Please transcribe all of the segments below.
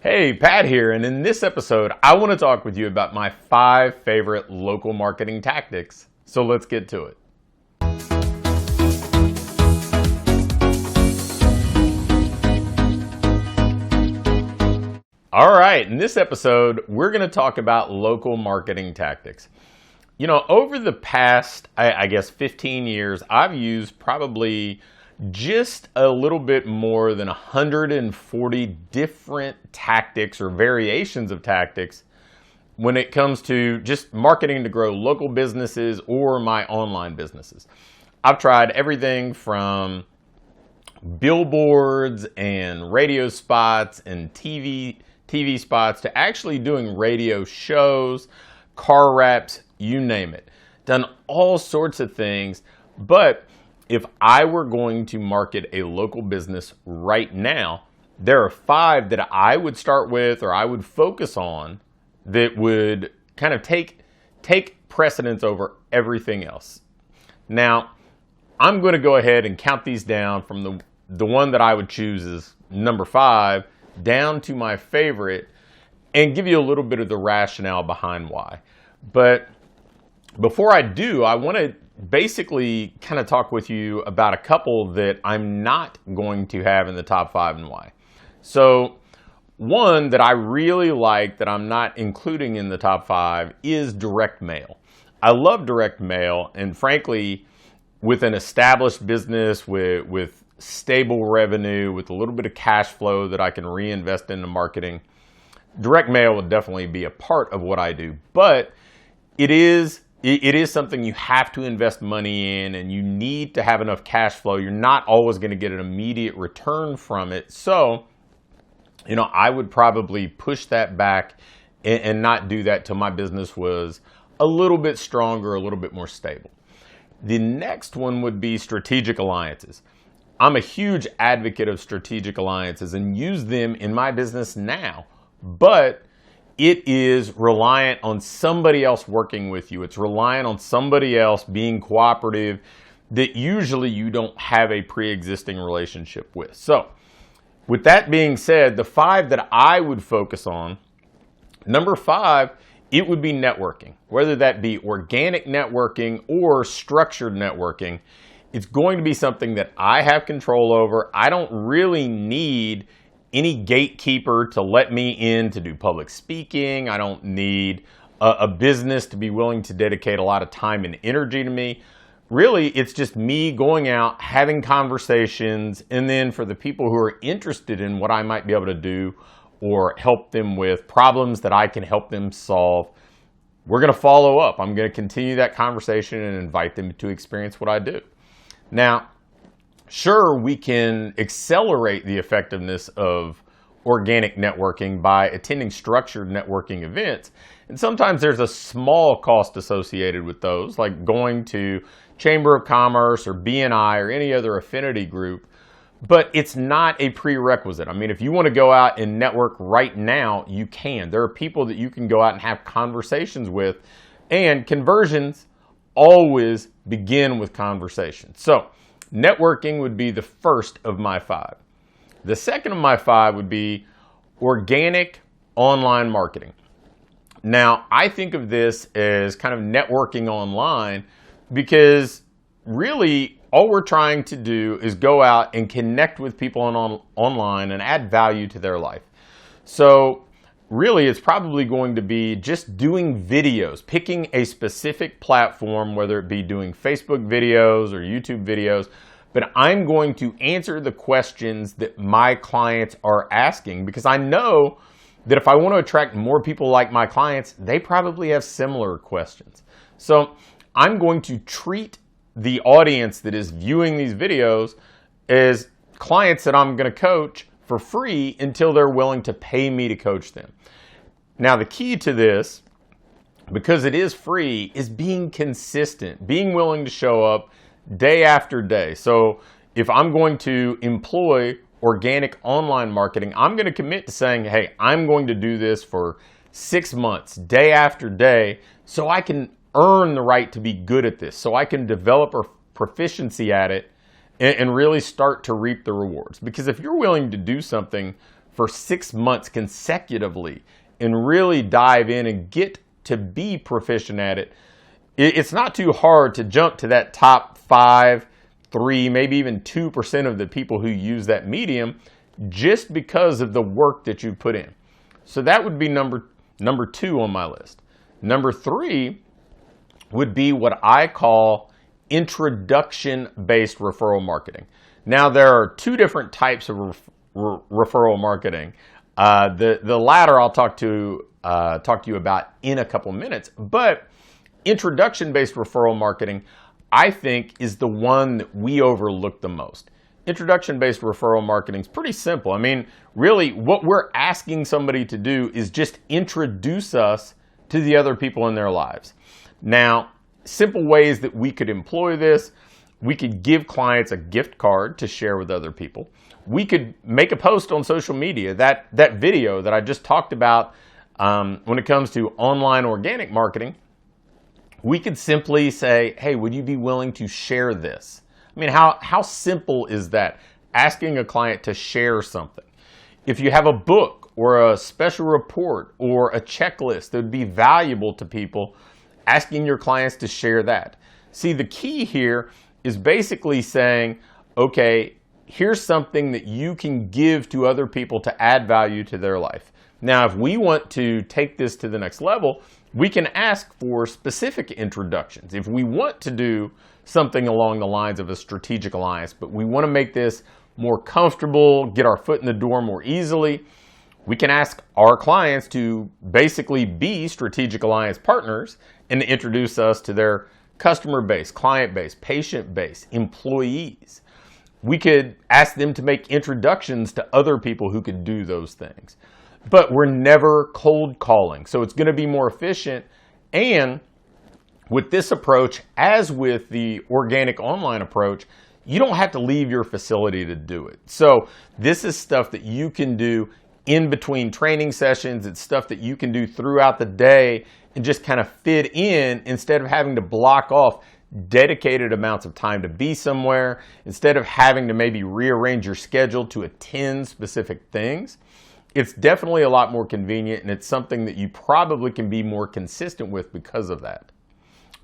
Hey, Pat here, and in this episode, I want to talk with you about my 5 favorite local marketing tactics. So let's get to it. All right, in this episode, we're going to talk about local marketing tactics. You know, over the past, I guess, 15 years, I've used probably just a little bit more than 140 different tactics or variations of tactics when it comes to just marketing to grow local businesses or my online businesses. I've tried everything from billboards and radio spots and TV spots to actually doing radio shows, car wraps, you name it. Done all sorts of things, but if I were going to market a local business right now, there are 5 that I would start with or I would focus on that would kind of take precedence over everything else. Now, I'm going to go ahead and count these down from the one that I would choose as number 5 down to my favorite and give you a little bit of the rationale behind why. But before I do, I want to basically kind of talk with you about a couple that I'm not going to have in the top 5 and why. So one that I really like that I'm not including in the top 5 is direct mail. I love direct mail, and frankly, with an established business with stable revenue, with a little bit of cash flow that I can reinvest into marketing, direct mail would definitely be a part of what I do. But it is something you have to invest money in, and you need to have enough cash flow. You're not always going to get an immediate return from it. So, you know, I would probably push that back and not do that till my business was a little bit stronger, a little bit more stable. The next one would be strategic alliances. I'm a huge advocate of strategic alliances and use them in my business now, but it is reliant on somebody else working with you. It's reliant on somebody else being cooperative that usually you don't have a pre-existing relationship with. So with that being said, the 5 that I would focus on, number 5, it would be networking. Whether that be organic networking or structured networking, it's going to be something that I have control over. I don't really need any gatekeeper to let me in to do public speaking. I don't need a business to be willing to dedicate a lot of time and energy to me. Really, it's just me going out, having conversations, and then for the people who are interested in what I might be able to do or help them with problems that I can help them solve, we're going to follow up. I'm going to continue that conversation and invite them to experience what I do. Now, sure, we can accelerate the effectiveness of organic networking by attending structured networking events. And sometimes there's a small cost associated with those, like going to Chamber of Commerce or BNI or any other affinity group. But it's not a prerequisite. I mean, if you want to go out and network right now, you can. There are people that you can go out and have conversations with, and conversions always begin with conversation. So networking would be the first of my 5. The second of my 5 would be organic online marketing. Now, I think of this as kind of networking online because really all we're trying to do is go out and connect with people online and add value to their life. So really, it's probably going to be just doing videos, picking a specific platform, whether it be doing Facebook videos or YouTube videos, but I'm going to answer the questions that my clients are asking because I know that if I want to attract more people like my clients, they probably have similar questions. So I'm going to treat the audience that is viewing these videos as clients that I'm going to coach for free until they're willing to pay me to coach them. Now, the key to this, because it is free, is being consistent, being willing to show up day after day. So if I'm going to employ organic online marketing, I'm going to commit to saying, hey, I'm going to do this for 6 months, day after day, so I can earn the right to be good at this, so I can develop a proficiency at it and really start to reap the rewards. Because if you're willing to do something for 6 months consecutively and really dive in and get to be proficient at it, it's not too hard to jump to that top 5, 3, maybe even 2% of the people who use that medium just because of the work that you put in. So that would be number 2 on my list. Number 3 would be what I call introduction-based referral marketing. Now, there are 2 different types of referral marketing. The latter I'll talk to you about in a couple minutes, but introduction-based referral marketing, I think, is the one that we overlook the most. Introduction-based referral marketing is pretty simple. I mean, really, what we're asking somebody to do is just introduce us to the other people in their lives. Now, simple ways that we could employ this: we could give clients a gift card to share with other people. We could make a post on social media. That video that I just talked about when it comes to online organic marketing, we could simply say, hey, would you be willing to share this? I mean, how simple is that? Asking a client to share something. If you have a book or a special report or a checklist that would be valuable to people, asking your clients to share that. See, the key here is basically saying, okay, here's something that you can give to other people to add value to their life. Now, if we want to take this to the next level, we can ask for specific introductions. If we want to do something along the lines of a strategic alliance, but we want to make this more comfortable, get our foot in the door more easily, we can ask our clients to basically be strategic alliance partners and to introduce us to their customer base, client base, patient base, employees. We could ask them to make introductions to other people who could do those things. But we're never cold calling, so it's going to be more efficient. And with this approach, as with the organic online approach, you don't have to leave your facility to do it. So this is stuff that you can do in between training sessions. It's stuff that you can do throughout the day and just kind of fit in instead of having to block off dedicated amounts of time to be somewhere, instead of having to maybe rearrange your schedule to attend specific things. It's definitely a lot more convenient, and it's something that you probably can be more consistent with because of that.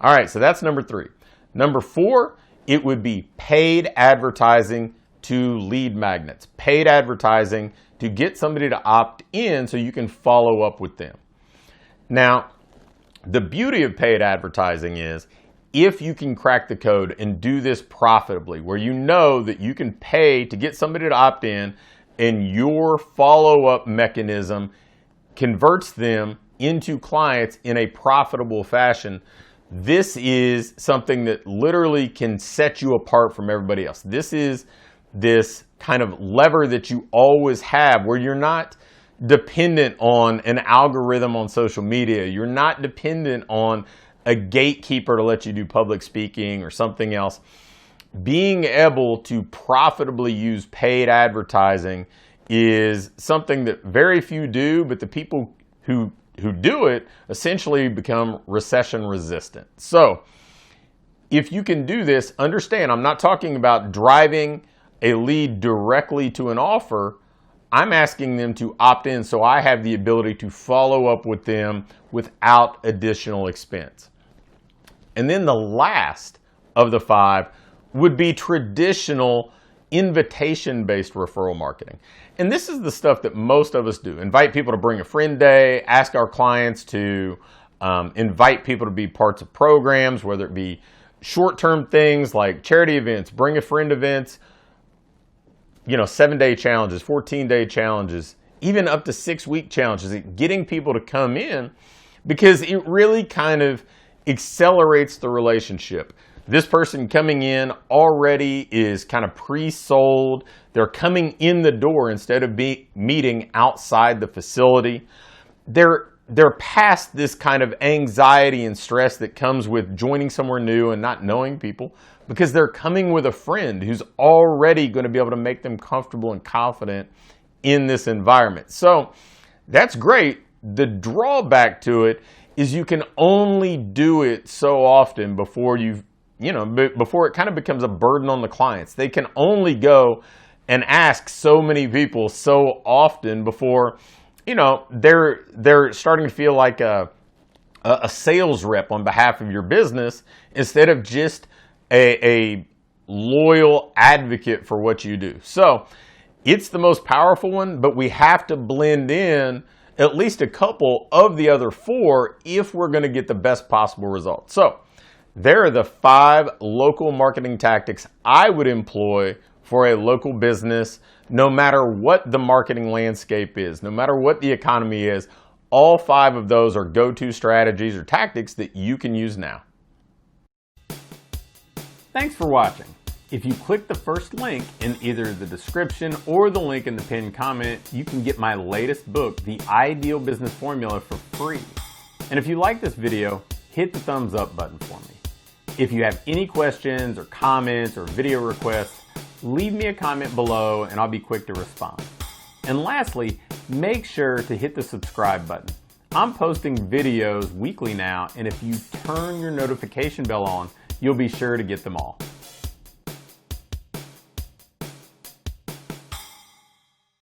All right, so that's number 3. Number 4, it would be paid advertising to lead magnets. Paid advertising to get somebody to opt in so you can follow up with them. Now, the beauty of paid advertising is if you can crack the code and do this profitably, where you know that you can pay to get somebody to opt in, and your follow-up mechanism converts them into clients in a profitable fashion, this is something that literally can set you apart from everybody else. This is this kind of lever that you always have, where you're not dependent on an algorithm on social media. You're not dependent on a gatekeeper to let you do public speaking or something else. Being able to profitably use paid advertising is something that very few do, but the people who do it essentially become recession resistant. So if you can do this, understand, I'm not talking about driving a lead directly to an offer. I'm asking them to opt in so I have the ability to follow up with them without additional expense. And then the last of the 5 would be traditional invitation-based referral marketing. And this is the stuff that most of us do. Invite people to bring a friend day, ask our clients to invite people to be parts of programs, whether it be short-term things like charity events, bring a friend events, 7-day challenges, 14-day challenges, even up to 6-week challenges, getting people to come in, because it really kind of accelerates the relationship. This person coming in already is kind of pre-sold. They're coming in the door instead of meeting outside the facility. They're past this kind of anxiety and stress that comes with joining somewhere new and not knowing people, because they're coming with a friend who's already going to be able to make them comfortable and confident in this environment. So that's great. The drawback to it is you can only do it so often before before it kind of becomes a burden on the clients. They can only go and ask so many people so often before, they're starting to feel like a sales rep on behalf of your business instead of just a loyal advocate for what you do. So it's the most powerful one, but we have to blend in at least a couple of the other 4 if we're going to get the best possible results. So there are the 5 local marketing tactics I would employ for a local business, no matter what the marketing landscape is, no matter what the economy is. All 5 of those are go-to strategies or tactics that you can use now. Thanks for watching. If you click the first link in either the description or the link in the pinned comment, you can get my latest book, The Ideal Business Formula, for free. And if you like this video, hit the thumbs up button for me. If you have any questions or comments or video requests, leave me a comment below and I'll be quick to respond. And lastly, make sure to hit the subscribe button. I'm posting videos weekly now, and if you turn your notification bell on, you'll be sure to get them all.